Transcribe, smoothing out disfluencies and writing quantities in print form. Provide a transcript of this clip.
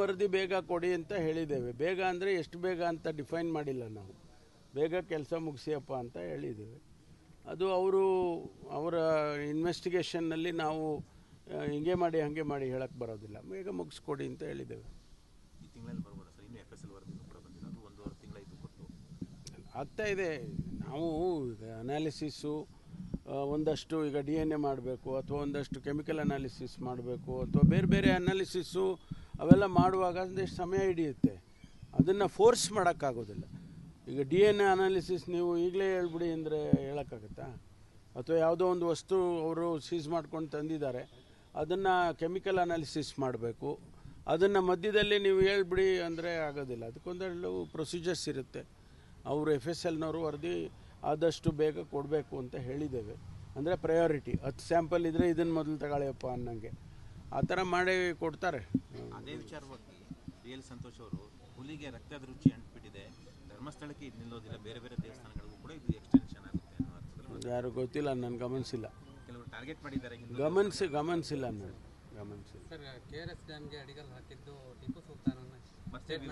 ವರದಿ ಬೇಗ ಕೊಡಿ ಅಂತ ಹೇಳಿದ್ದೇವೆ. ಬೇಗ ಅಂದರೆ ಎಷ್ಟು ಬೇಗ ಅಂತ ಡಿಫೈನ್ ಮಾಡಿಲ್ಲ ನಾವು. ಬೇಗ ಕೆಲಸ ಮುಗಿಸಿಯಪ್ಪ ಅಂತ ಹೇಳಿದ್ದೇವೆ. ಅದು ಅವರ ಇನ್ವೆಸ್ಟಿಗೇಷನ್ನಲ್ಲಿ ನಾವು ಹಿಂಗೆ ಮಾಡಿ ಹಾಗೆ ಮಾಡಿ ಹೇಳಕ್ಕೆ ಬರೋದಿಲ್ಲ. ಬೇಗ ಮುಗಿಸ್ಕೊಡಿ ಅಂತ ಹೇಳಿದ್ದೇವೆ. ಈ ತಿಂಗಳಲ್ಲಿ ಬರ್ಬೋದಾ ಸರ್? ಇನ್ನು FSL ವರದಿನೂ ಕೂಡ ಬಂದಿಲ್ಲ, ಅದು 1.5 ತಿಂಗಳಾಯಿತು ಕೊಟ್ಟು. ಆಗ್ತಾ ಇದೆ. ನಾವು ಈಗ ಅನಾಲಿಸಿಸು ಒಂದಷ್ಟು ಈಗ DNA ಮಾಡಬೇಕು, ಅಥವಾ ಒಂದಷ್ಟು ಕೆಮಿಕಲ್ ಅನಾಲಿಸಿಸ್ ಮಾಡಬೇಕು, ಅಥವಾ ಬೇರೆ ಬೇರೆ ಅನಾಲಿಸಿಸ್ಸು ಅವೆಲ್ಲ ಮಾಡುವಾಗ ಒಂದಷ್ಟು ಸಮಯ ಹಿಡಿಯುತ್ತೆ. ಅದನ್ನು ಫೋರ್ಸ್ ಮಾಡೋಕ್ಕಾಗೋದಿಲ್ಲ. ಈಗ DNA ಅನಾಲಿಸಿಸ್ ನೀವು ಈಗಲೇ ಹೇಳ್ಬಿಡಿ ಅಂದರೆ ಹೇಳೋಕ್ಕಾಗತ್ತಾ? ಅಥವಾ ಯಾವುದೋ ಒಂದು ವಸ್ತು ಅವರು ಸೀಸ್ ಮಾಡ್ಕೊಂಡು ತಂದಿದ್ದಾರೆ, ಅದನ್ನು ಕೆಮಿಕಲ್ ಅನಾಲಿಸಿಸ್ ಮಾಡಬೇಕು, ಅದನ್ನು ಮಧ್ಯದಲ್ಲಿ ನೀವು ಹೇಳ್ಬಿಡಿ ಅಂದರೆ ಆಗೋದಿಲ್ಲ. ಅದಕ್ಕೊಂದೆರಡು ಪ್ರೊಸೀಜರ್ಸ್ ಇರುತ್ತೆ. ಅವರು FSLನವರು ವರದಿ ಆದಷ್ಟು ಬೇಗ ಕೊಡಬೇಕು ಅಂತ ಹೇಳಿದ್ದೇವೆ. ಅಂದರೆ ಪ್ರಯಾರಿಟಿ 10 ಸ್ಯಾಂಪಲ್ ಇದ್ದರೆ ಇದನ್ನು ಮೊದಲು ತಗೊಳ್ಳಿಯಪ್ಪ ಅನ್ನಂಗೆ ಆ ಥರ ಮಾಡಿ ಕೊಡ್ತಾರೆ. ಅದೇ ವಿಚಾರವಾಗಿ BL ಸಂತೋಷ್ ಅವರು, ಹುಲಿಗೆ ರಕ್ತದ ರುಚಿ ಅಂಟ್ಬಿಟ್ಟಿದೆ, ಧರ್ಮಸ್ಥಳಕ್ಕೆ ಇದು ನಿಲ್ಲೋದಿಲ್ಲ, ಬೇರೆ ಬೇರೆ ದೇವಸ್ಥಾನಗಳಿಗೂ ಕೂಡ ಇದು ಎಕ್ಸ್ಟೆನ್ಷನ್ ಆಗುತ್ತೆ ಅನ್ನೋ ಅರ್ಥದಲ್ಲಿ ಯಾರು ಗೊತ್ತಿಲ್ಲ, ನನಗೆ ಗಮನಿಸಿಲ್ಲ. ಕೆಲವರು ಟಾರ್ಗೆಟ್ ಮಾಡಿದ್ದಾರೆ. ಗಮನಿಸಿಲ್ಲ ನಾನು. ಸರ್, KRS ಡ್ಯಾಮ್ಗೆ ಅಡಿಗಲ್ ಹಾಕಿದ್ದು ಟಿಪ್ಪು ಸುಲ್ತಾನ್